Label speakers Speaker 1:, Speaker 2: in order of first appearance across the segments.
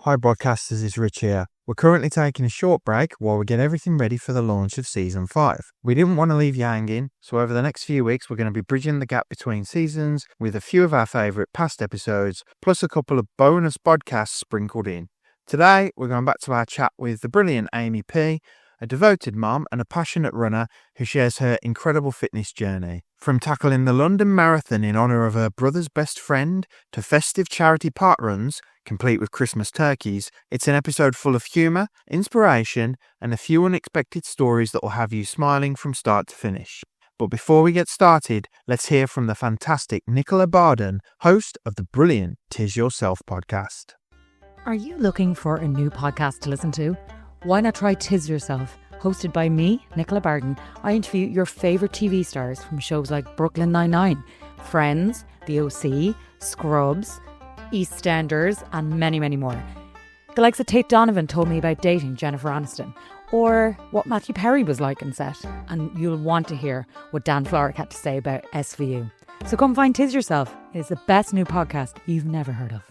Speaker 1: Hi Bodcasters, it's Rich here. We're currently taking a short break while we get everything ready for the launch of Season 5. We didn't want to leave you hanging, so over the next few weeks we're going to be bridging the gap between seasons with a few of our favourite past episodes, plus a couple of bonus podcasts sprinkled in. Today we're going back to our chat with the brilliant Aimee P, a devoted mom and a passionate runner who shares her incredible fitness journey. From tackling the London Marathon in honour of her brother's best friend to festive charity parkruns, complete with Christmas turkeys, it's an episode full of humour, inspiration, and a few unexpected stories that will have you smiling from start to finish. But before we get started, let's hear from the fantastic Nicola Barden, host of the brilliant Tis Yourself podcast.
Speaker 2: Are you looking for a new podcast to listen to? Why not try Tis Yourself? Hosted by me, Nicola Barden, I interview your favourite TV stars from shows like Brooklyn Nine-Nine, Friends, The OC, Scrubs, EastEnders, and many, many more. The likes of Tate Donovan told me about dating Jennifer Aniston, or what Matthew Perry was like on set, and you'll want to hear what Dan Florek had to say about SVU. So come find Tis Yourself. It's the best new podcast you've never heard of.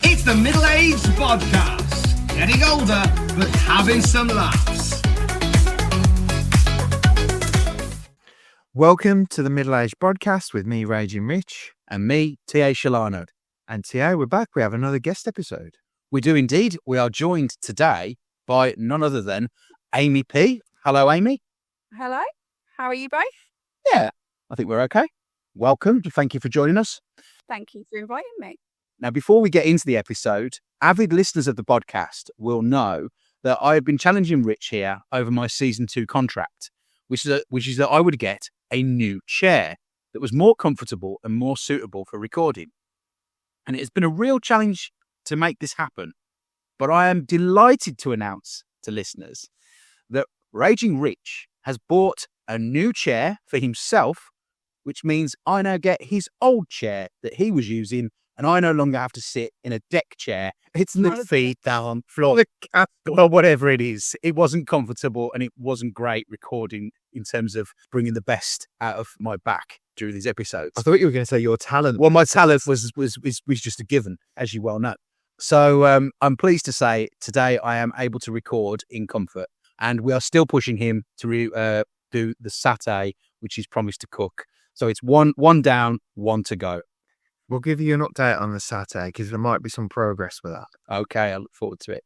Speaker 3: It's the Middle-aged Bodcast. Getting older, but having some laughs.
Speaker 1: Welcome to the Middle-aged Bodcast with me, Raging Rich.
Speaker 4: And me, T.A. Shelano.
Speaker 1: And T.A., we're back. We have another guest episode.
Speaker 4: We do indeed. We are joined today by none other than Aimee P. Hello, Aimee.
Speaker 5: Hello. How are you both?
Speaker 4: Yeah, I think we're okay. Welcome. Thank you for joining us.
Speaker 5: Thank you for inviting me.
Speaker 4: Now, before we get into the episode, avid listeners of the podcast will know that I have been challenging Rich here over my Season 2 contract, which is that I would get a new chair that was more comfortable and more suitable for recording. And it has been a real challenge to make this happen. But I am delighted to announce to listeners that Raging Rich has bought a new chair for himself, which means I now get his old chair that he was using, and I no longer have to sit in a deck chair. It's the feet down, floor, well, whatever it is. It wasn't comfortable and it wasn't great recording in terms of bringing the best out of my back during these episodes.
Speaker 1: I thought you were going to say your talent.
Speaker 4: Well, my talent was just a given, as you well know. So I'm pleased to say today I am able to record in comfort, and we are still pushing him to do the satay, which he's promised to cook. So it's one down, one to go.
Speaker 1: We'll give you an update on the satay because there might be some progress with that.
Speaker 4: Okay, I look forward to it.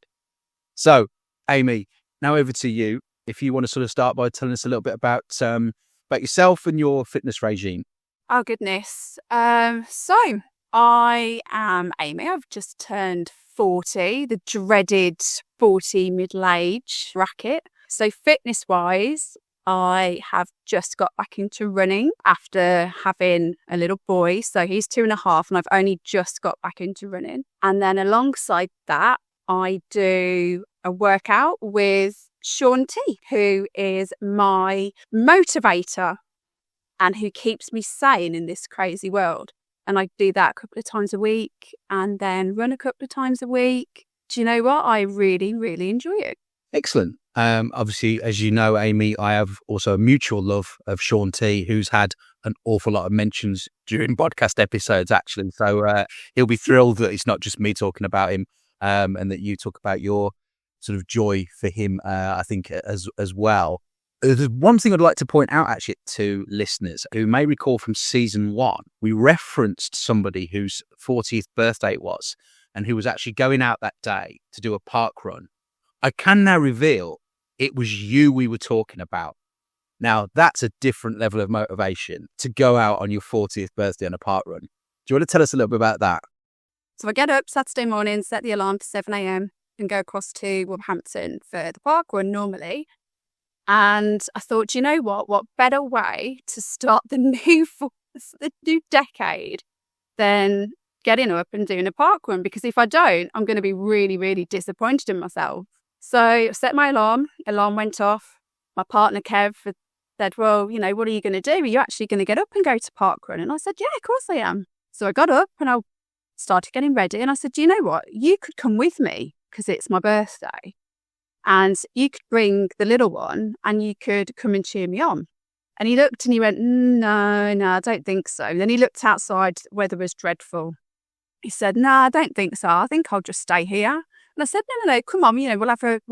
Speaker 4: So, Aimee, now over to you. If you want to sort of start by telling us a little bit about yourself and your fitness regime.
Speaker 5: Oh, goodness. So I am Aimee. I've just turned 40, the dreaded 40 middle-age bracket. So fitness-wise, I have just got back into running after having a little boy. So he's 2.5 and I've only just got back into running. And then alongside that, I do a workout with Rich and T.A, who is my motivator and who keeps me sane in this crazy world. And I do that a couple of times a week and then run a couple of times a week. Do you know what? I really, really enjoy it.
Speaker 4: Excellent. Obviously, as you know, Aimee, I have also a mutual love of Rich T.A, who's had an awful lot of mentions during podcast episodes, actually. So he'll be thrilled that it's not just me talking about him and that you talk about your sort of joy for him, I think, as well. There's one thing I'd like to point out, actually, to listeners who may recall from Season 1, we referenced somebody whose 40th birthday it was and who was actually going out that day to do a park run. I can now reveal it was you we were talking about. Now, that's a different level of motivation to go out on your 40th birthday on a park run. Do you want to tell us a little bit about that?
Speaker 5: So I get up Saturday morning, set the alarm for 7 a.m. and go across to Wolverhampton for the park run normally. And I thought, you know what better way to start the new decade than getting up and doing a park run? Because if I don't, I'm going to be really, really disappointed in myself. So I set my alarm went off. My partner, Kev, said, well, you know, what are you going to do? Are you actually going to get up and go to park run? And I said, yeah, of course I am. So I got up and I started getting ready. And I said, you know what? You could come with me because it's my birthday. And you could bring the little one and you could come and cheer me on. And he looked and he went, no, I don't think so. And then he looked outside, the weather was dreadful. He said, no, I don't think so. I think I'll just stay here. And I said, no, come on, we'll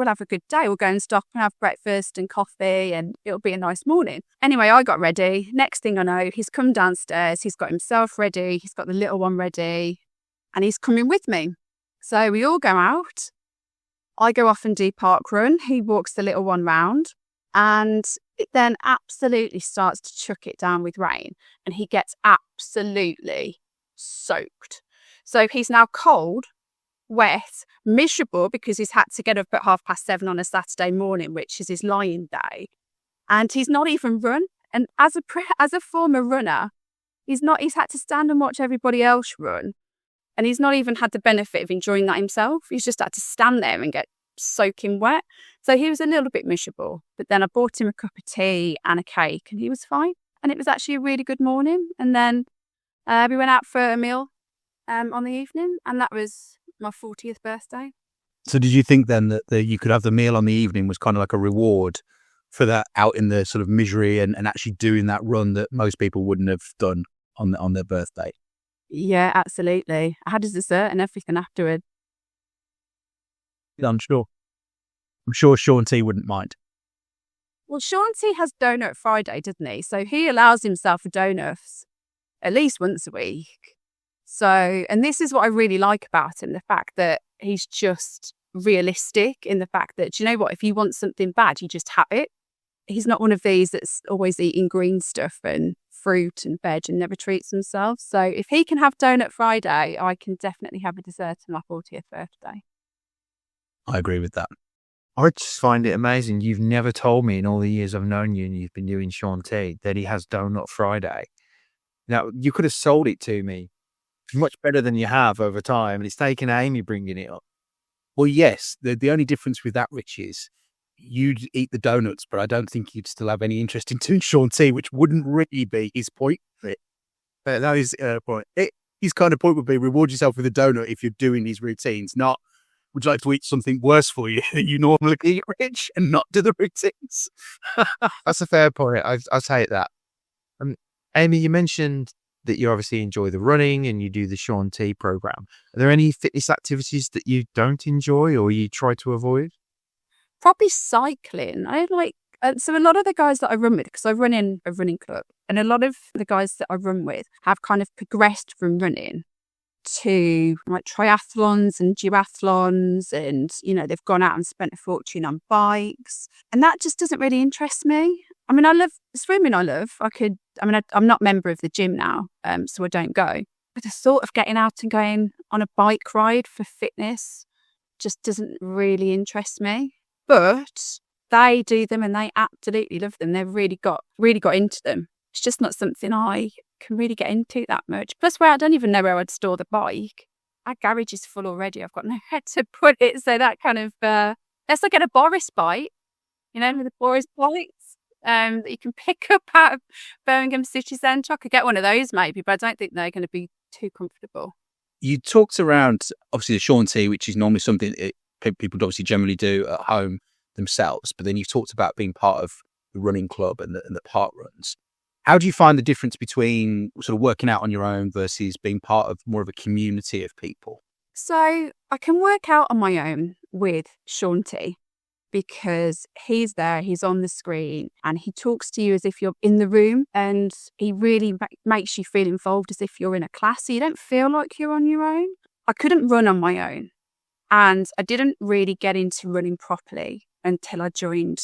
Speaker 5: have a good day. We'll go and stop and have breakfast and coffee and it'll be a nice morning. Anyway, I got ready. Next thing I know, he's come downstairs. He's got himself ready. He's got the little one ready and he's coming with me. So we all go out. I go off and do park run. He walks the little one round and it then absolutely starts to chuck it down with rain and he gets absolutely soaked. So he's now cold, wet, miserable because he's had to get up at 7:30 on a Saturday morning, which is his lying day, and he's not even run. And as a former runner, he's had to stand and watch everybody else run, and he's not even had the benefit of enjoying that himself. He's just had to stand there and get soaking wet. So he was a little bit miserable. But then I bought him a cup of tea and a cake, and he was fine. And it was actually a really good morning. And then we went out for a meal on the evening, and that was my 40th birthday.
Speaker 4: So did you think then that you could have the meal on the evening was kind of like a reward for that out in the sort of misery and actually doing that run that most people wouldn't have done on their birthday?
Speaker 5: Yeah, absolutely. I had a dessert and everything afterward.
Speaker 4: I'm sure Sean T wouldn't mind.
Speaker 5: Well, Sean T has Donut Friday, doesn't he? So he allows himself donuts at least once a week. So, and this is what I really like about him, the fact that he's just realistic in the fact that, do you know what, if you want something bad, you just have it. He's not one of these that's always eating green stuff and fruit and veg and never treats himself. So if he can have Donut Friday, I can definitely have a dessert on my 40th birthday.
Speaker 4: I agree with that.
Speaker 1: I just find it amazing. You've never told me in all the years I've known you and you've been doing Sean T that he has Donut Friday. Now, you could have sold it to me much better than you have over time, and it's taken Aimee bringing it up.
Speaker 4: Well, yes. The only difference with that, Rich, is you'd eat the donuts, but I don't think you'd still have any interest in doing Sean T, which wouldn't really be his point. But that is point. His kind of point would be reward yourself with a donut if you're doing these routines, not would you like to eat something worse for you that you normally eat, Rich, and not do the routines.
Speaker 1: That's a fair point. I'll take that. Aimee, you mentioned that you obviously enjoy the running and you do the Sean T program. Are there any fitness activities that you don't enjoy or you try to avoid?
Speaker 5: Probably cycling. I like, so a lot of the guys that I run with, because I run in a running club, and a lot of the guys that I run with have kind of progressed from running to like triathlons and duathlons, and they've gone out and spent a fortune on bikes, and that just doesn't really interest me. I mean, I love swimming. I'm not a member of the gym now, so I don't go. But the thought of getting out and going on a bike ride for fitness just doesn't really interest me. But they do them and they absolutely love them. They've really got into them. It's just not something I can really get into that much. Plus, I don't even know where I'd store the bike. Our garage is full already. I've got nowhere to put it. So that kind of, unless I get a Boris bike, the Boris bikes that you can pick up out of Birmingham City Centre. I could get one of those maybe, but I don't think they're going to be too comfortable.
Speaker 4: You talked around, obviously, the Sean T, which is normally something people obviously generally do at home themselves, but then you've talked about being part of the running club and the park runs. How do you find the difference between sort of working out on your own versus being part of more of a community of people?
Speaker 5: So I can work out on my own with Sean T because he's there, he's on the screen, and he talks to you as if you're in the room, and he really makes you feel involved as if you're in a class. So you don't feel like you're on your own. I couldn't run on my own, and I didn't really get into running properly until I joined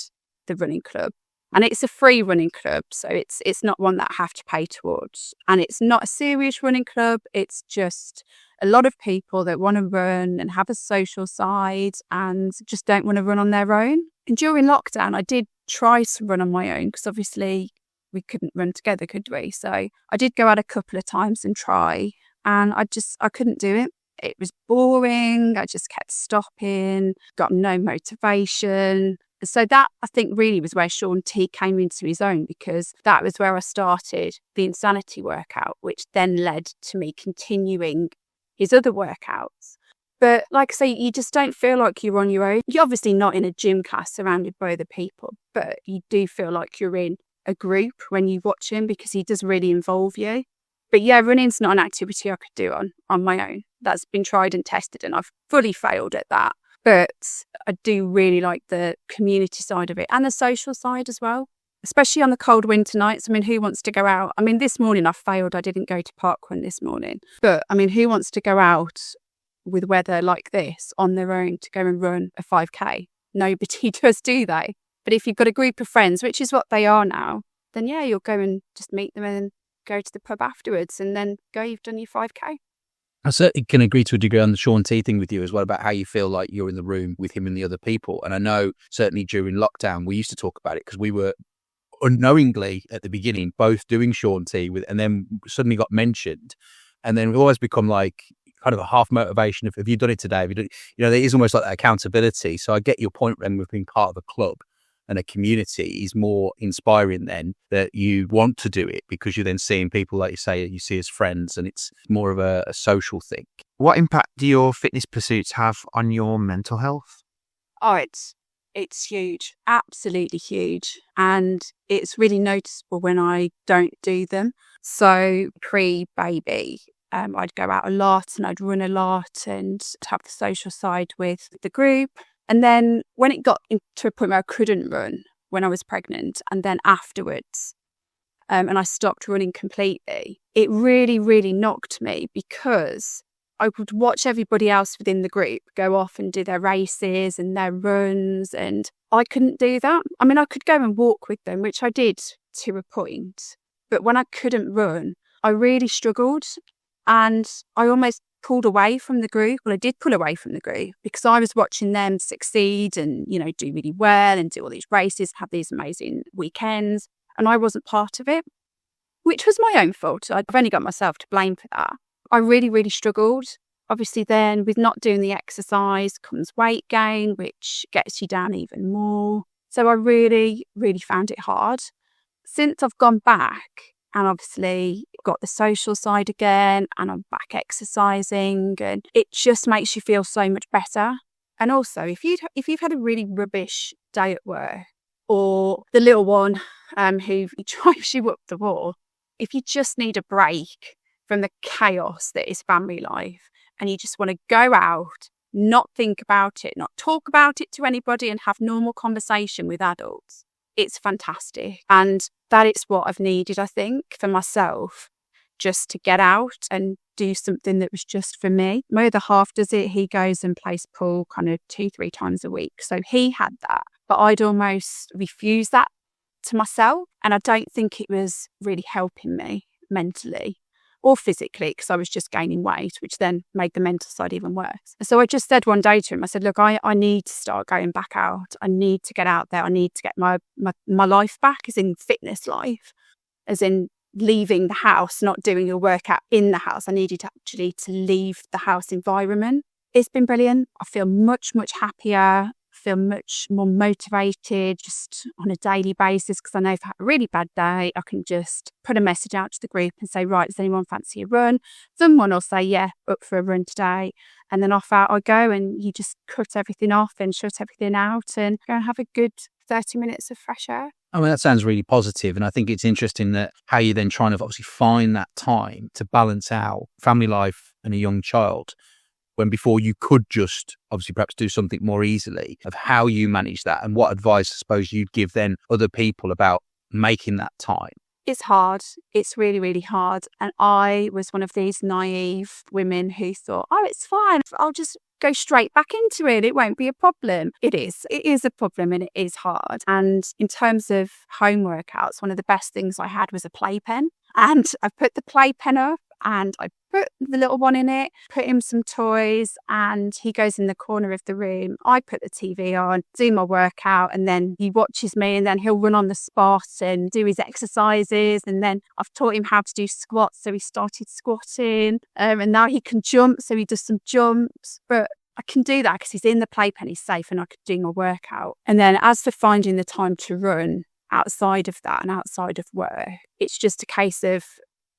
Speaker 5: the running club. And it's a free running club, so it's not one that I have to pay towards. And it's not a serious running club. It's just a lot of people that want to run and have a social side and just don't want to run on their own. And during lockdown, I did try to run on my own because obviously we couldn't run together, could we? So I did go out a couple of times and try, and I couldn't do it. It was boring. I just kept stopping, got no motivation. So that, I think, really was where Sean T came into his own, because that was where I started the insanity workout, which then led to me continuing his other workouts. But like I say, you just don't feel like you're on your own. You're obviously not in a gym class surrounded by other people, but you do feel like you're in a group when you watch him, because he does really involve you. But yeah, running's not an activity I could do on my own. That's been tried and tested, and I've fully failed at that. But I do really like the community side of it and the social side as well, especially on the cold winter nights. I mean, who wants to go out? I mean, this morning I failed. I didn't go to parkrun this morning. But I mean, who wants to go out with weather like this on their own to go and run a 5K? Nobody does, do they? But if you've got a group of friends, which is what they are now, then yeah, you'll go and just meet them and go to the pub afterwards and then go, you've done your 5K.
Speaker 4: I certainly can agree to a degree on the Sean T thing with you as well, about how you feel like you're in the room with him and the other people. And I know certainly during lockdown, we used to talk about it because we were unknowingly at the beginning both doing Sean T and then suddenly got mentioned. And then we've always become like kind of a half motivation of, have you done it today? Have you done it? You know, there is almost like that accountability. So I get your point, Ren, with being part of a club and a community is more inspiring then, that you want to do it because you're then seeing people, like you say, you see as friends, and it's more of a social thing.
Speaker 1: What impact do your fitness pursuits have on your mental health?
Speaker 5: Oh, it's huge, absolutely huge. And it's really noticeable when I don't do them. So pre-baby, I'd go out a lot and I'd run a lot and have the social side with the group. And then when it got to a point where I couldn't run when I was pregnant, and then afterwards, and I stopped running completely, it really, really knocked me because I would watch everybody else within the group go off and do their races and their runs, and I couldn't do that. I mean, I could go and walk with them, which I did to a point, but when I couldn't run, I really struggled, and I almost pulled away from the group. Well, I did pull away from the group because I was watching them succeed and, you know, do really well and do all these races, have these amazing weekends, and I wasn't part of it, which was my own fault. I've only got myself to blame for that. I really, really struggled. Obviously then with not doing the exercise comes weight gain, which gets you down even more. So I really, really found it hard. Since I've gone back and obviously got the social side again and I'm back exercising, and it just makes you feel so much better. And also if you've had a really rubbish day at work, or the little one who drives you up the wall, if you just need a break from the chaos that is family life and you just want to go out, not think about it, not talk about it to anybody and have normal conversation with adults, it's fantastic. And that is what I've needed, I think, for myself, just to get out and do something that was just for me. My other half does it. He goes and plays pool kind of 2-3 times a week. So he had that, but I'd almost refuse that to myself. And I don't think it was really helping me mentally or physically, because I was just gaining weight, which then made the mental side even worse. And so I just said one day to him, I said, look, I need to start going back out. I need to get out there. I need to get my life back, as in fitness life, as in leaving the house, not doing a workout in the house. I needed actually to leave the house environment. It's been brilliant. I feel much, much happier. Feel much more motivated just on a daily basis, because I know if I have a really bad day, I can just put a message out to the group and say, right, does anyone fancy a run? Someone will say, yeah, up for a run today. And then off out I go, and you just cut everything off and shut everything out and go and have a good 30 minutes of fresh air.
Speaker 4: I mean, that sounds really positive. And I think it's interesting that how you're then trying to obviously find that time to balance out family life and a young child, when before you could just obviously perhaps do something more easily, of how you manage that and what advice I suppose you'd give then other people about making that time.
Speaker 5: It's hard. It's really, really hard. And I was one of these naive women who thought, oh, it's fine. I'll just go straight back into it. It won't be a problem. It is. It is a problem, and it is hard. And in terms of home workouts, one of the best things I had was a playpen. And I put the playpen up and I put the little one in it, put him some toys, and he goes in the corner of the room. I put the TV on, do my workout, and then he watches me, and then he'll run on the spot and do his exercises. And then I've taught him how to do squats, so he started squatting, and now he can jump, so he does some jumps. But I can do that because he's in the playpen, he's safe, and I could do my workout. And then as for finding the time to run outside of that and outside of work, it's just a case of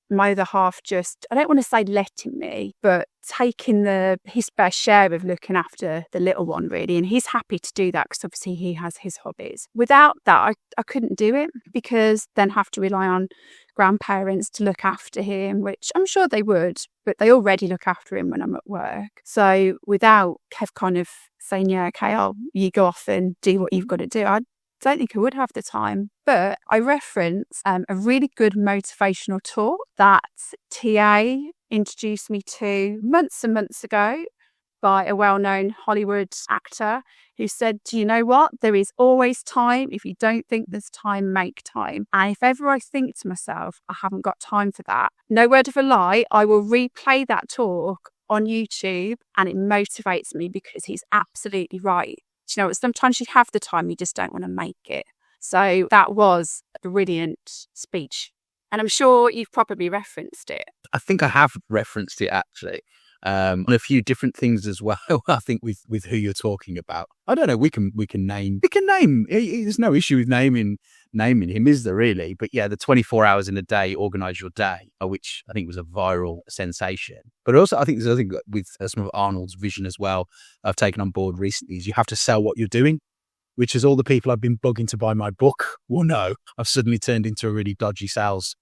Speaker 5: my other half just, I don't want to say letting me, but taking his fair share of looking after the little one, really. And he's happy to do that because obviously he has his hobbies. Without that, I couldn't do it, because then have to rely on grandparents to look after him, which I'm sure they would, but they already look after him when I'm at work. So without Kev kind of saying, yeah, okay, you go off and do what you've got to do, I don't think I would have the time. But I reference a really good motivational talk that T.A. introduced me to months and months ago by a well-known Hollywood actor who said, do you know what? There is always time. If you don't think there's time, make time. And if ever I think to myself, I haven't got time for that, no word of a lie, I will replay that talk on YouTube and it motivates me because he's absolutely right. Do you know, sometimes you have the time, you just don't want to make it. So that was a brilliant speech. And I'm sure you've probably referenced it.
Speaker 4: I think I have referenced it actually. On a few different things as well. I think with who you're talking about. I don't know. We can name. There's no issue with naming him, is there really? But yeah, the 24 hours in a day, organize your day, which I think was a viral sensation. But also, I think there's other thing with some of Arnold's vision as well. I've taken on board recently is you have to sell what you're doing, which is all the people I've been bugging to buy my book will know. I've suddenly turned into a really dodgy salesman.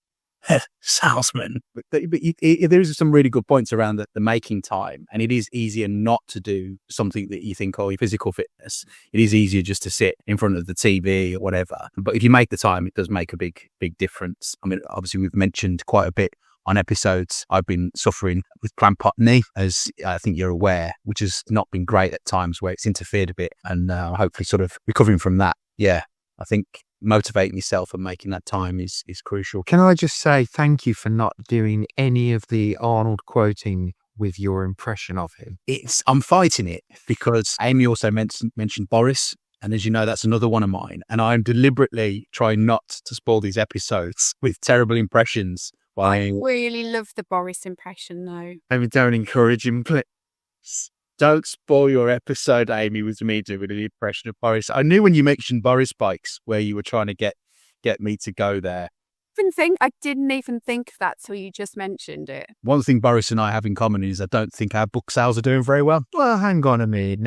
Speaker 4: But there is some really good points around the making time, and it is easier not to do something that you think, your physical fitness. It is easier just to sit in front of the TV or whatever. But if you make the time, it does make a big difference. I mean, obviously we've mentioned quite a bit on episodes. I've been suffering with clamp pot knee, as I think you're aware, which has not been great at times where it's interfered a bit, and hopefully sort of recovering from that. Yeah, I think motivating yourself and making that time is crucial.
Speaker 1: Can I just say thank you for not doing any of the Arnold quoting with your impression of him?
Speaker 4: I'm fighting it because Aimee also mentioned Boris. And as you know, that's another one of mine. And I'm deliberately trying not to spoil these episodes with terrible impressions.
Speaker 5: I really love the Boris impression though.
Speaker 1: Maybe don't encourage him, please.
Speaker 4: Don't spoil your episode, Aimee, with me doing an impression of Boris. I knew when you mentioned Boris bikes where you were trying to get me to go there.
Speaker 5: I didn't even think of that till you just mentioned it.
Speaker 4: One thing Boris and I have in common is I don't think our book sales are doing very well.
Speaker 1: Well, hang on a minute.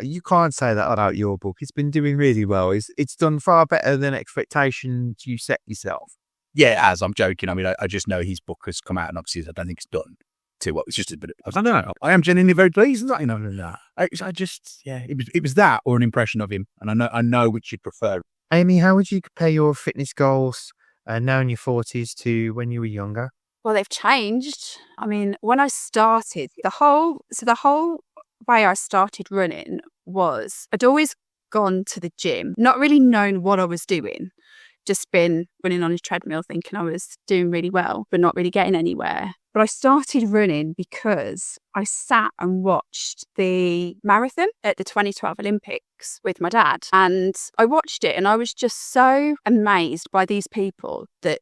Speaker 1: You can't say that about your book. It's been doing really well. It's done far better than expectations you set yourself.
Speaker 4: Yeah, I'm joking. I mean, I just know his book has come out and obviously I don't think it's done too well. It's just a bit of, I don't know. I am genuinely very pleased. It was that or an impression of him. And I know which you'd prefer.
Speaker 1: Aimee, how would you compare your fitness goals now in your 40s to when you were younger?
Speaker 5: Well, they've changed. I mean, when I started, the whole way I started running was I'd always gone to the gym, not really known what I was doing, just been running on a treadmill thinking I was doing really well, but not really getting anywhere. But I started running because I sat and watched the marathon at the 2012 Olympics with my dad. And I watched it and I was just so amazed by these people that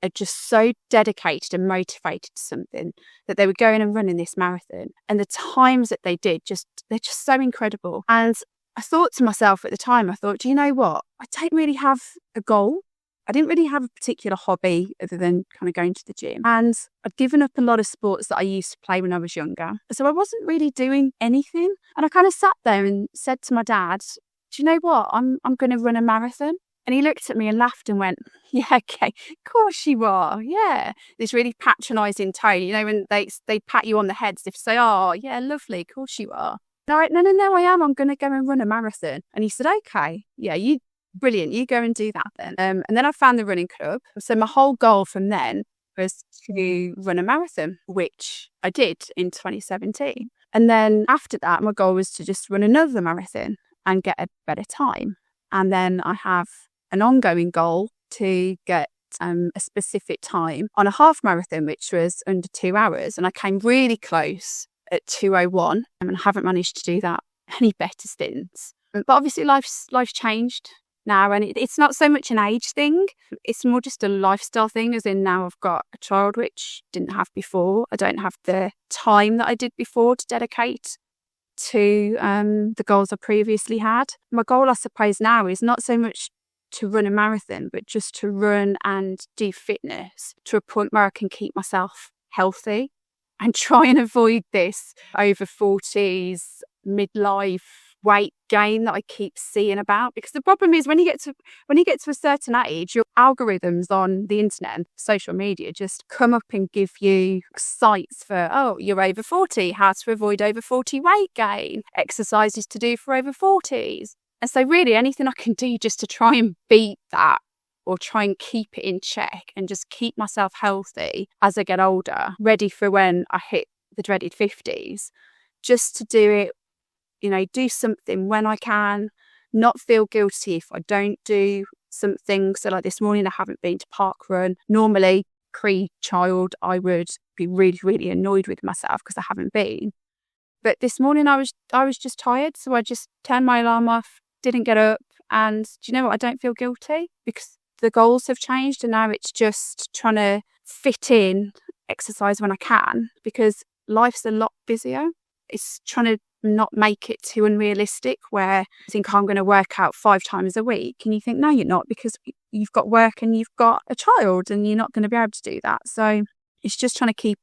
Speaker 5: are just so dedicated and motivated to something that they were going and running this marathon. And the times that they did, they're just so incredible. And I thought to myself at the time, do you know what? I don't really have a goal. I didn't really have a particular hobby other than kind of going to the gym. And I'd given up a lot of sports that I used to play when I was younger. So I wasn't really doing anything. And I kind of sat there and said to my dad, do you know what? I'm going to run a marathon. And he looked at me and laughed and went, yeah, okay, of course you are. Yeah. This really patronising tone, when they pat you on the head as if to say, oh, yeah, lovely, of course you are. No, I am. I'm going to go and run a marathon. And he said, okay, yeah, brilliant. You go and do that then. And then I found the running club. So my whole goal from then was to run a marathon, which I did in 2017. And then after that, my goal was to just run another marathon and get a better time. And then I have an ongoing goal to get a specific time on a half marathon, which was under 2 hours. And I came really close at 2:01 and I haven't managed to do that any better since. But obviously life's changed now, and it's not so much an age thing, it's more just a lifestyle thing, as in now I've got a child, which I didn't have before. I don't have the time that I did before to dedicate to the goals I previously had. My goal, I suppose, now is not so much to run a marathon, but just to run and do fitness to a point where I can keep myself healthy and try and avoid this over 40s, midlife weight gain that I keep seeing about. Because the problem is when you get to a certain age, your algorithms on the internet and social media just come up and give you sites for, oh, you're over 40, how to avoid over 40 weight gain, exercises to do for over 40s. And so really anything I can do just to try and beat that, or try and keep it in check and just keep myself healthy as I get older, ready for when I hit the dreaded 50s, just to do it, do something when I can, not feel guilty if I don't do something. So like this morning, I haven't been to park run. Normally, pre-child, I would be really, really annoyed with myself because I haven't been. But this morning, I was just tired. So I just turned my alarm off, didn't get up. And do you know what? I don't feel guilty because the goals have changed. And now it's just trying to fit in exercise when I can, because life's a lot busier. It's trying to not make it too unrealistic where you think, I'm going to work out 5 times a week. And you think, no, you're not, because you've got work and you've got a child and you're not going to be able to do that. So it's just trying to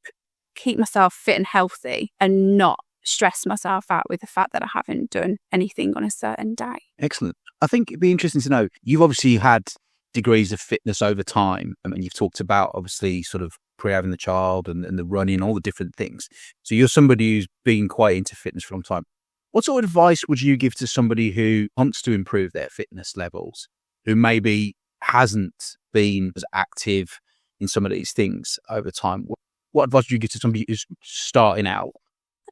Speaker 5: keep myself fit and healthy and not stress myself out with the fact that I haven't done anything on a certain day.
Speaker 4: Excellent. I think it'd be interesting to know, you've obviously had degrees of fitness over time, and you've talked about obviously sort of pre-having the child and the running, all the different things. So you're somebody who's been quite into fitness for a long time. What sort of advice would you give to somebody who wants to improve their fitness levels, who maybe hasn't been as active in some of these things over time? What advice would you give to somebody who's starting out?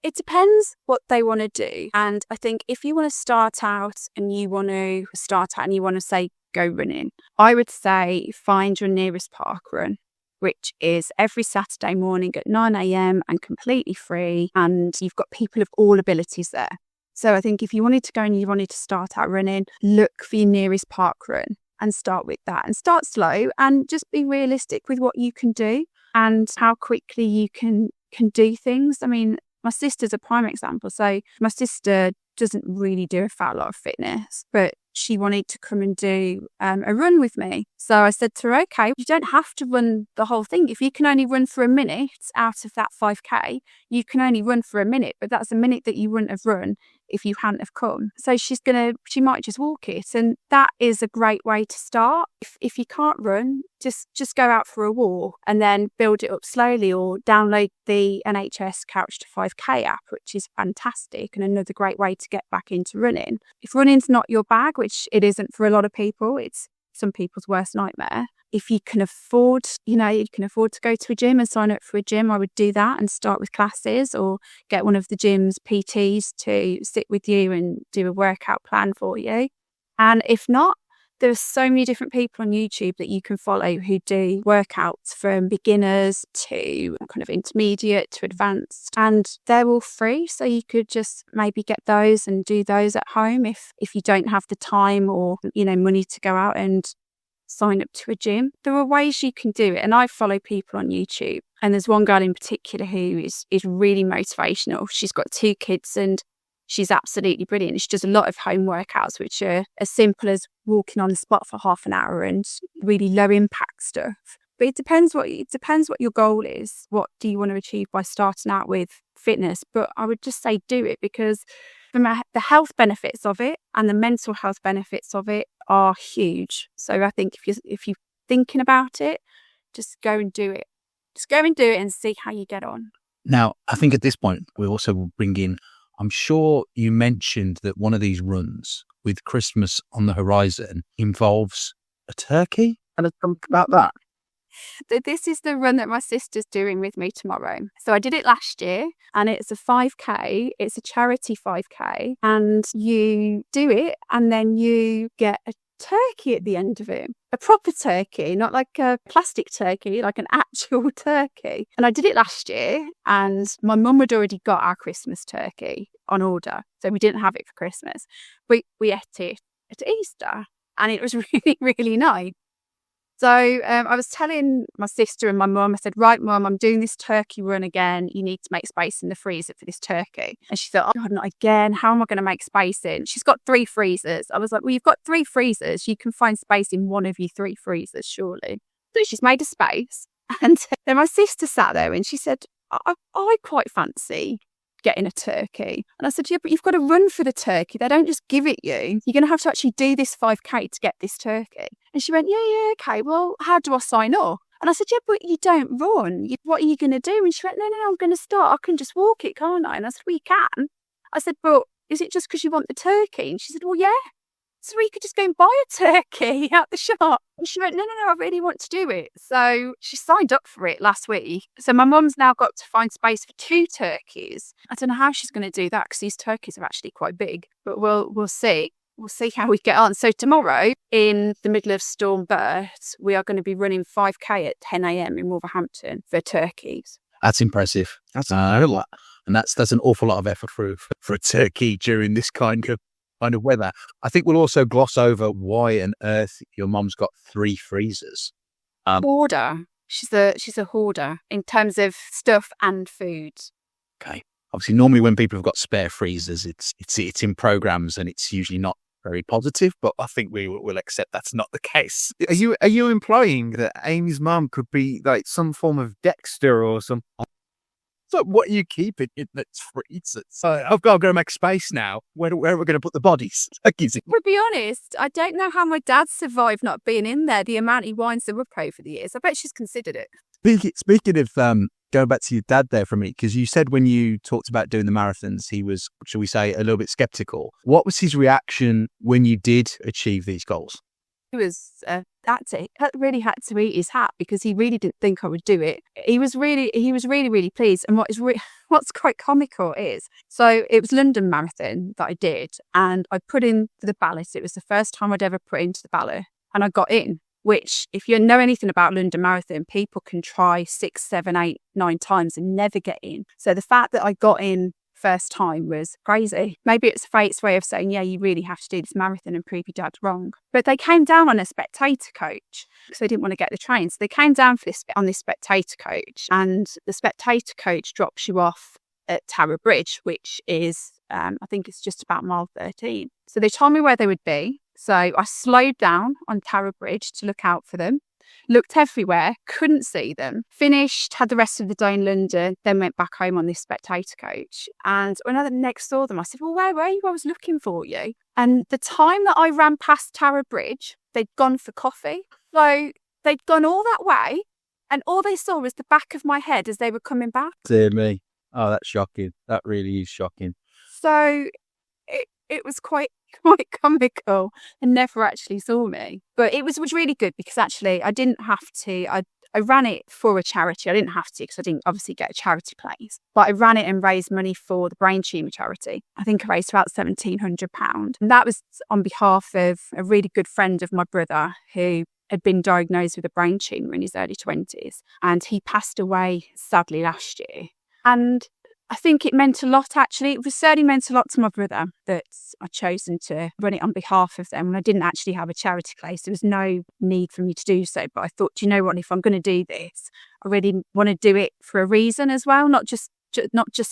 Speaker 5: It depends what they want to do. And I think if you want to start out and you want to say, go running, I would say find your nearest park run, which is every Saturday morning at 9 a.m. and completely free. And you've got people of all abilities there. So I think if you wanted to go and you wanted to start out running, look for your nearest park run and start with that, and start slow and just be realistic with what you can do and how quickly you can do things. I mean, my sister's a prime example. So my sister doesn't really do a fat lot of fitness, but she wanted to come and do a run with me. So I said to her, okay, you don't have to run the whole thing. If you can only run for a minute out of that 5K, you can only run for a minute, but that's a minute that you wouldn't have run if you hadn't have come. So she might just walk it. And that is a great way to start. If you can't run, just go out for a walk and then build it up slowly, or download the NHS Couch to 5K app, which is fantastic and another great way to get back into running. If running's not your bag, which it isn't for a lot of people, it's some people's worst nightmare. If you can afford, to go to a gym and sign up for a gym, I would do that and start with classes, or get one of the gym's PTs to sit with you and do a workout plan for you. And if not, there are so many different people on YouTube that you can follow who do workouts from beginners to kind of intermediate to advanced, and they're all free. So you could just maybe get those and do those at home if you don't have the time or, money to go out and sign up to a gym. There are ways you can do it. And I follow people on YouTube, and there's one girl in particular who is really motivational. She's got 2 kids and she's absolutely brilliant. She does a lot of home workouts, which are as simple as walking on the spot for half an hour and really low impact stuff. But it depends what your goal is. What do you want to achieve by starting out with fitness? But I would just say do it, because the health benefits of it and the mental health benefits of it are huge. So I think if you're thinking about it, just go and do it. Just go and do it and see how you get on.
Speaker 4: Now, I think at this point, we also will bring in, I'm sure you mentioned that one of these runs with Christmas on the horizon involves a turkey. Tell us something about that.
Speaker 5: This is the run that my sister's doing with me tomorrow. So I did it last year, and it's a 5K. It's a charity 5K, and you do it and then you get a turkey at the end of it. A proper turkey, not like a plastic turkey, like an actual turkey. And I did it last year, and my mum had already got our Christmas turkey on order, so we didn't have it for Christmas. We ate it at Easter, and it was really, really nice. So I was telling my sister and my mum, I said, right, Mum, I'm doing this turkey run again. You need to make space in the freezer for this turkey. And she thought, oh, God, not again. How am I going to make space in? She's got 3 freezers. I was like, well, you've got 3 freezers. You can find space in one of your 3 freezers, surely. So she's made a space. And then my sister sat there and she said, I quite fancy getting a turkey. And I said, yeah, but you've got to run for the turkey. They don't just give it you. You're going to have to actually do this 5K to get this turkey. And she went, yeah, okay, well, how do I sign up? And I said, yeah, but you don't run. What are you going to do? And she went, no, I'm going to start. I can just walk it, can't I? And I said, well, you can. I said, but is it just because you want the turkey? And she said, well, yeah. So we could just go and buy a turkey at the shop. And she went, no, I really want to do it. So she signed up for it last week. So my mum's now got to find space for 2 turkeys. I don't know how she's going to do that because these turkeys are actually quite big. But we'll see. We'll see how we get on. So tomorrow, in the middle of Storm Bert, we are going to be running 5K at 10 a.m. in Wolverhampton for turkeys.
Speaker 4: That's impressive. That's a lot. And that's an awful lot of effort for a turkey during this kind of weather. I think we'll also gloss over why on earth your mum's got 3 freezers.
Speaker 5: Hoarder. She's a hoarder in terms of stuff and food.
Speaker 4: Okay. Obviously, normally when people have got spare freezers, it's in programs and it's usually not very positive. But I think we'll accept that's not the case.
Speaker 1: Are you implying that Amy's mum could be like some form of Dexter or some?
Speaker 4: So what are you keeping in its freezers? I've got to go make space now. Where are we going to put the bodies?
Speaker 5: To be honest, I don't know how my dad survived not being in there. The amount he winds the Repost over the years. I bet she's considered it.
Speaker 4: Speaking of going back to your dad there for me, because you said when you talked about doing the marathons, he was, shall we say, a little bit skeptical. What was his reaction when you did achieve these goals?
Speaker 5: He was, that's it. He really had to eat his hat because he really didn't think I would do it. He was really, really pleased. And what's quite comical is, so it was London Marathon that I did, and I put in for the ballot. It was the first time I'd ever put into the ballot, and I got in. Which, if you know anything about London Marathon, people can try 6, 7, 8, 9 times and never get in. So the fact that I got in first time was crazy. Maybe it's fate's way of saying, yeah, you really have to do this marathon and prove your dad wrong. But they came down on a spectator coach because they didn't want to get the train. So they came down on this spectator coach, and the spectator coach drops you off at Tower Bridge, which is, I think it's just about mile 13. So they told me where they would be. So I slowed down on Tower Bridge to look out for them, looked everywhere, couldn't see them, finished, had the rest of the day in London, then went back home on this spectator coach. And when I next saw them, I said, well, where were you? I was looking for you. And the time that I ran past Tower Bridge, they'd gone for coffee. So they'd gone all that way, and all they saw was the back of my head as they were coming back.
Speaker 4: Dear me. Oh, that's shocking. That really is shocking.
Speaker 5: So it was quite comical, and never actually saw me. But it was really good because actually I didn't have to. I ran it for a charity. I didn't have to because I didn't obviously get a charity place. But I ran it and raised money for the brain tumour charity. I think I raised about £1,700. And that was on behalf of a really good friend of my brother who had been diagnosed with a brain tumour in his early 20s. And he passed away sadly last year. And I think it meant a lot, actually. It certainly meant a lot to my brother that I'd chosen to run it on behalf of them. And I didn't actually have a charity place. There was no need for me to do so. But I thought, do you know what? If I'm going to do this, I really want to do it for a reason as well, not just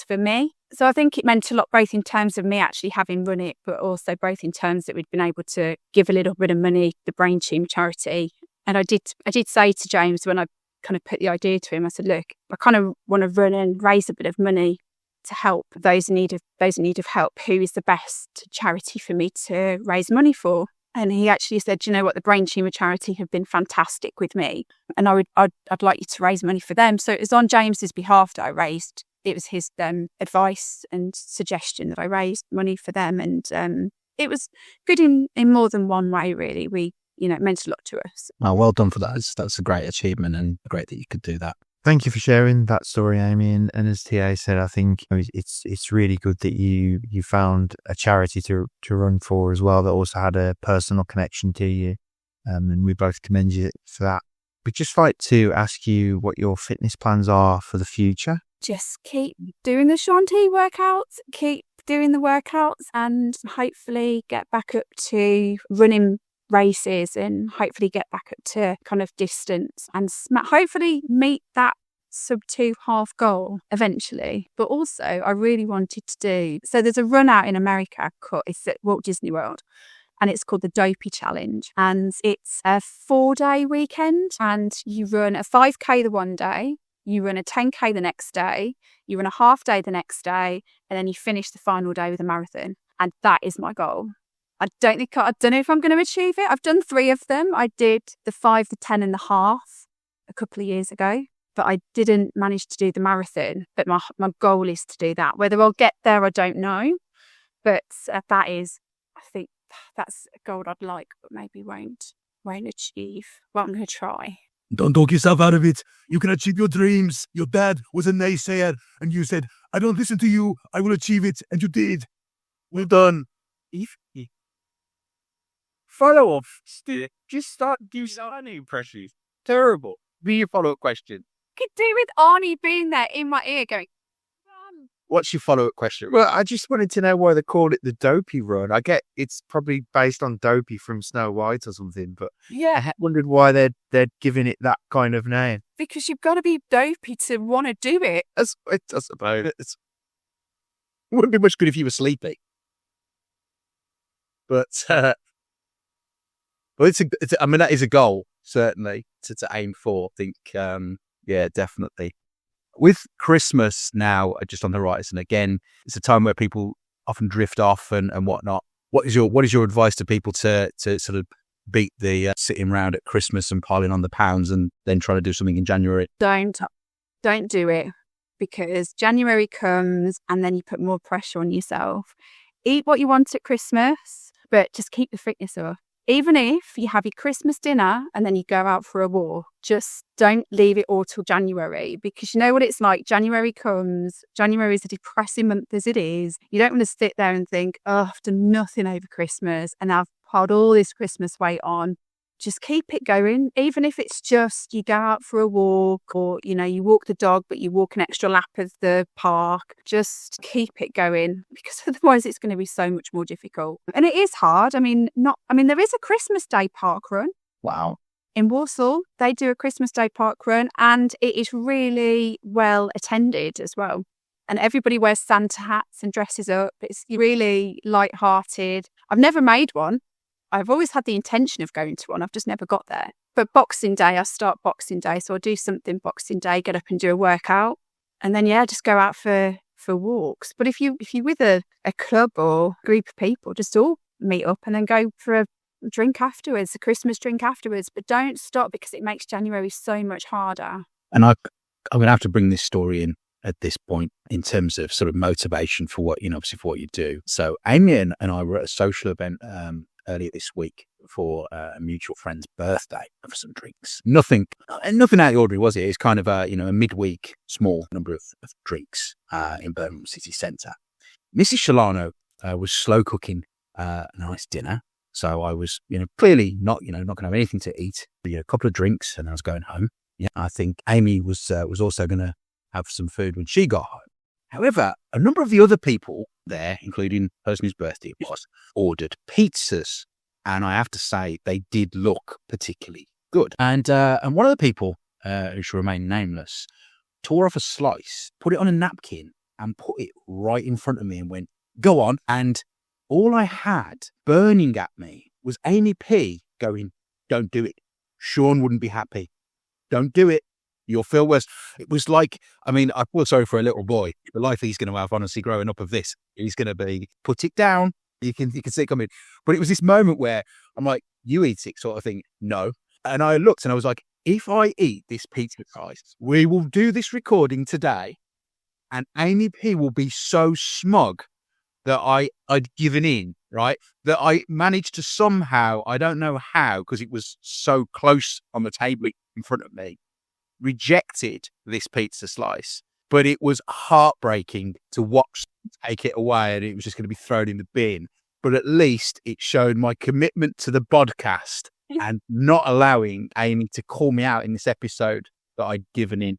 Speaker 5: for me. So I think it meant a lot, both in terms of me actually having run it, but also both in terms that we'd been able to give a little bit of money to the brain tumour charity. And I did say to James when I kind of put the idea to him, I said, look, I kind of want to run and raise a bit of money to help those in need of help. Who is the best charity for me to raise money for? And he actually said, you know what, the brain tumour charity have been fantastic with me, and I'd like you to raise money for them. So it was on James's behalf that I raised. It was his advice and suggestion that I raised money for them, and it was good in more than one way. Really, it meant a lot to us.
Speaker 4: Oh, well done for that. That's a great achievement, and great that you could do that.
Speaker 1: Thank you for sharing that story, Aimee. And as T.A. said, I think it's really good that you found a charity to run for as well that also had a personal connection to you. And we both commend you for that. We'd just like to ask you what your fitness plans are for the future.
Speaker 5: Just keep doing the Shanti workouts, keep doing the workouts, and hopefully get back up to running races and hopefully get back up to kind of distance and hopefully meet that sub-2 half goal eventually. But also I really wanted to do, so there's a run out in America it's at Walt Disney World, and it's called the Dopey Challenge, and it's a 4-day weekend, and you run a 5K the one day, You run a 10K the next day, you run a half day the next day, and then you finish the final day with a marathon. And that is my goal. I don't know if I'm going to achieve it. I've done 3 of them. I did the 5, the 10 and the half a couple of years ago, but I didn't manage to do the marathon. But my goal is to do that. Whether I'll get there, I don't know. But that is, I think that's a goal I'd like, but maybe won't achieve. Well, I'm going to try.
Speaker 6: Don't talk yourself out of it. You can achieve your dreams. Your dad was a naysayer, and you said, I don't listen to you. I will achieve it. And you did. Well done.
Speaker 4: Follow-up. Just start using Arnie impressions. Terrible. Be your follow-up question.
Speaker 5: Could do with Arnie being there in my ear going,
Speaker 4: What's your follow-up question?
Speaker 1: Well, I just wanted to know why they called it the Dopey Run. I get it's probably based on Dopey from Snow White or something, but I wondered why they're giving it that kind of name.
Speaker 5: because you've got to be dopey to want to do it.
Speaker 4: I suppose it wouldn't be much good if you were sleepy. But well, I mean, that is a goal certainly to aim for. I think, yeah, definitely. With Christmas now just on the horizon again, it's a time where people often drift off and whatnot. What is your advice to people to sort of beat the sitting around at Christmas and piling on the pounds and then trying to do something in January?
Speaker 5: Don't do it, because January comes and then you put more pressure on yourself. Eat what you want at Christmas, but just keep the fitness up. Even if you have your Christmas dinner and then you go out for a walk, just don't leave it all till January, because you know what it's like. January comes. January is a depressing month as it is. You don't want to sit there and think, oh, I've done nothing over Christmas and I've piled all this Christmas weight on. Just keep it going. Even if it's just you go out for a walk, or, you know, you walk the dog, but you walk an extra lap of the park. Just keep it going, because otherwise it's going to be so much more difficult. And it is hard. I mean, there is a Christmas Day park run.
Speaker 1: Wow.
Speaker 5: In Warsaw, they do a Christmas Day park run, and it is really well attended as well. And everybody wears Santa hats and dresses up. It's really light-hearted. I've never made one. I've always had the intention of going to one. I've just never got there. But Boxing Day, I start Boxing Day. So I'll do something Boxing Day, get up and do a workout. And then, just go out for walks. But if you're with a club or group of people, just all meet up and then go for a drink afterwards, a Christmas drink afterwards. But don't stop, because it makes January so much harder.
Speaker 4: And I'm going to have to bring this story in at this point in terms of sort of motivation for what, obviously for what you do. So Aimee and I were at a social event earlier this week for a mutual friend's birthday for some drinks. Nothing out of the ordinary, was it? It's kind of a midweek small number of drinks in Birmingham city centre. Mrs. Shelano was slow cooking a nice dinner. So I was, clearly not going to have anything to eat. A couple of drinks and I was going home. Yeah, I think Aimee was also going to have some food when she got home. However, a number of the other people there, including the person whose birthday it was, ordered pizzas. And I have to say, they did look particularly good. And one of the people, who should remain nameless, tore off a slice, put it on a napkin, and put it right in front of me and went, go on. And all I had burning at me was Aimee P going, don't do it. Sean wouldn't be happy. Don't do it. You'll feel worse. It was like, I feel sorry for a little boy. The life he's going to have, honestly, growing up of this. He's going to be, put it down. You can see it coming. But it was this moment where I'm like, you eat it sort of thing. No. And I looked and I was like, if I eat this pizza, guys, we will do this recording today and Aimee P will be so smug that I'd given in, right? That I managed to somehow, I don't know how, because it was so close on the table in front of me, rejected this pizza slice. But it was heartbreaking to watch them take it away and it was just going to be thrown in the bin. But at least it showed my commitment to the podcast and not allowing Aimee to call me out in this episode that I'd given in.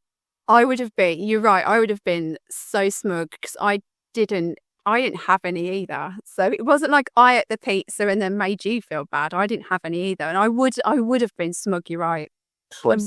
Speaker 5: You're right, I would have been so smug, because I didn't have any either. So it wasn't like I ate the pizza and then made you feel bad. I didn't have any either. And I would have been smug, you're right. I'm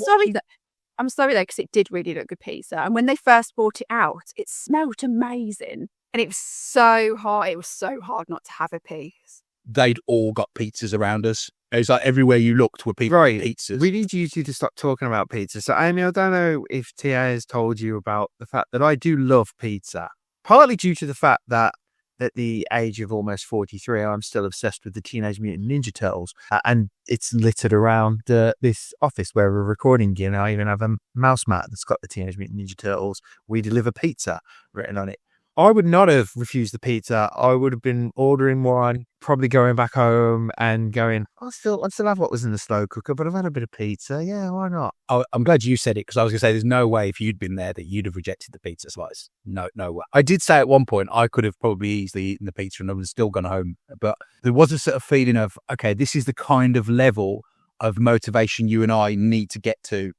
Speaker 5: sorry though, because it did really look good pizza. And when they first brought it out, it smelled amazing. And it was so hard. It was so hard not to have a piece.
Speaker 4: They'd all got pizzas around us. It's like everywhere you looked were people
Speaker 1: Right.
Speaker 4: eating pizzas.
Speaker 1: We need you two to stop talking about pizza. So, Aimee, I don't know if TA has told you about the fact that I do love pizza, partly due to the fact that at the age of almost 43, I'm still obsessed with the Teenage Mutant Ninja Turtles. And it's littered around this office where we're recording. You know, I even have a mouse mat that's got the Teenage Mutant Ninja Turtles. We deliver pizza written on it. I would not have refused the pizza. I would have been ordering one, probably going back home and going, I'll still have what was in the slow cooker, but I've had a bit of pizza. Yeah, why not?
Speaker 4: I'm glad you said it, because I was going to say there's no way if you'd been there that you'd have rejected the pizza slice. No way. I did say at one point I could have probably easily eaten the pizza and I would have still gone home. But there was a sort of feeling of, okay, this is the kind of level of motivation you and I need to get to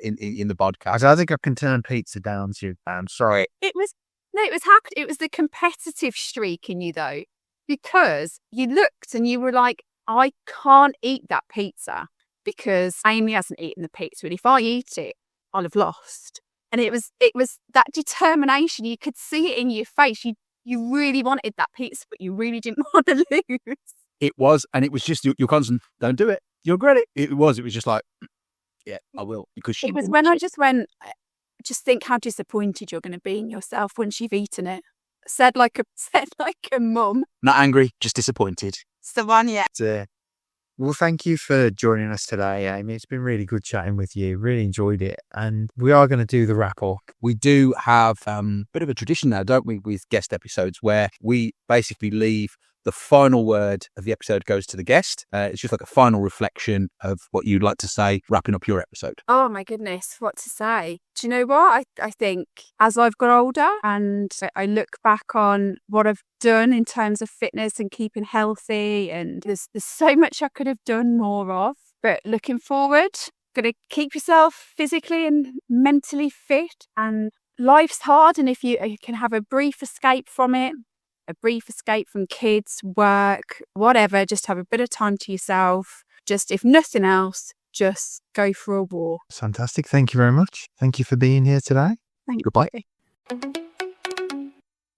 Speaker 4: in the podcast.
Speaker 1: I don't think I can turn pizza down to you. I'm sorry.
Speaker 5: It was the competitive streak in you, though, because you looked and you were like, I can't eat that pizza because Aimee hasn't eaten the pizza, and if I eat it, I'll have lost. And it was that determination. You could see it in your face. You really wanted that pizza, but you really didn't want to lose.
Speaker 4: It was just your constant, don't do it, you'll regret it. It was just like, yeah, I will. Because
Speaker 5: it was when I just went, just think how disappointed you're going to be in yourself once you've eaten it. Said like a mum.
Speaker 4: Not angry, just disappointed.
Speaker 5: It's the one, yeah.
Speaker 1: Well, thank you for joining us today, Aimee. It's been really good chatting with you. Really enjoyed it. And we are going to do the wrap-up.
Speaker 4: We do have a bit of a tradition now, don't we, with guest episodes, where we basically leave the final word of the episode goes to the guest. It's just like a final reflection of what you'd like to say, wrapping up your episode.
Speaker 5: Oh my goodness, what to say? Do you know what? I think as I've got older and I look back on what I've done in terms of fitness and keeping healthy, and there's so much I could have done more of. But looking forward, got to keep yourself physically and mentally fit. And life's hard, and if you can have a brief escape from it, a brief escape from kids, work, whatever, just have a bit of time to yourself. Just, if nothing else, just go for a walk.
Speaker 1: Fantastic. Thank you very much. Thank you for being here today.
Speaker 5: Thank
Speaker 4: Goodbye.
Speaker 5: you.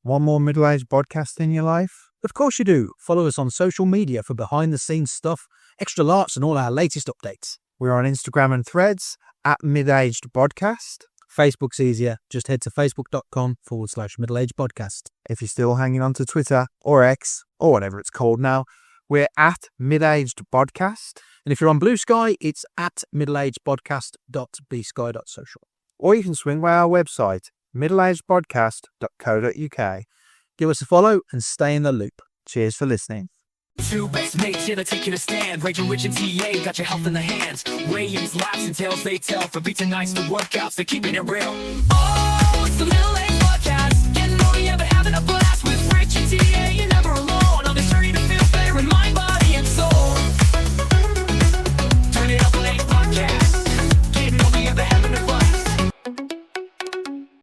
Speaker 1: One more middle-aged podcast in your life?
Speaker 7: Of course you do. Follow us on social media for behind-the-scenes stuff, extra larks and all our latest updates.
Speaker 1: We're on Instagram and Threads at Middle-aged Bodcast.
Speaker 7: Facebook's easier. Just head to facebook.com/middle-aged podcast.
Speaker 1: If you're still hanging on to Twitter or X or whatever it's called now, we're at Middle-aged Bodcast.
Speaker 7: And if you're on Blue Sky, it's at middleagedpodcast.bsky.social.
Speaker 1: Or you can swing by our website, middleagedpodcast.co.uk.
Speaker 7: Give us a follow and stay in the loop.
Speaker 1: Cheers for listening.
Speaker 8: Two best mates here to take you to stand. Rich and T.A. got your health in the hands. Williams, laughs and tales they tell. For beats and nights, the workouts, they're keeping it real. Oh, it's the middle-aged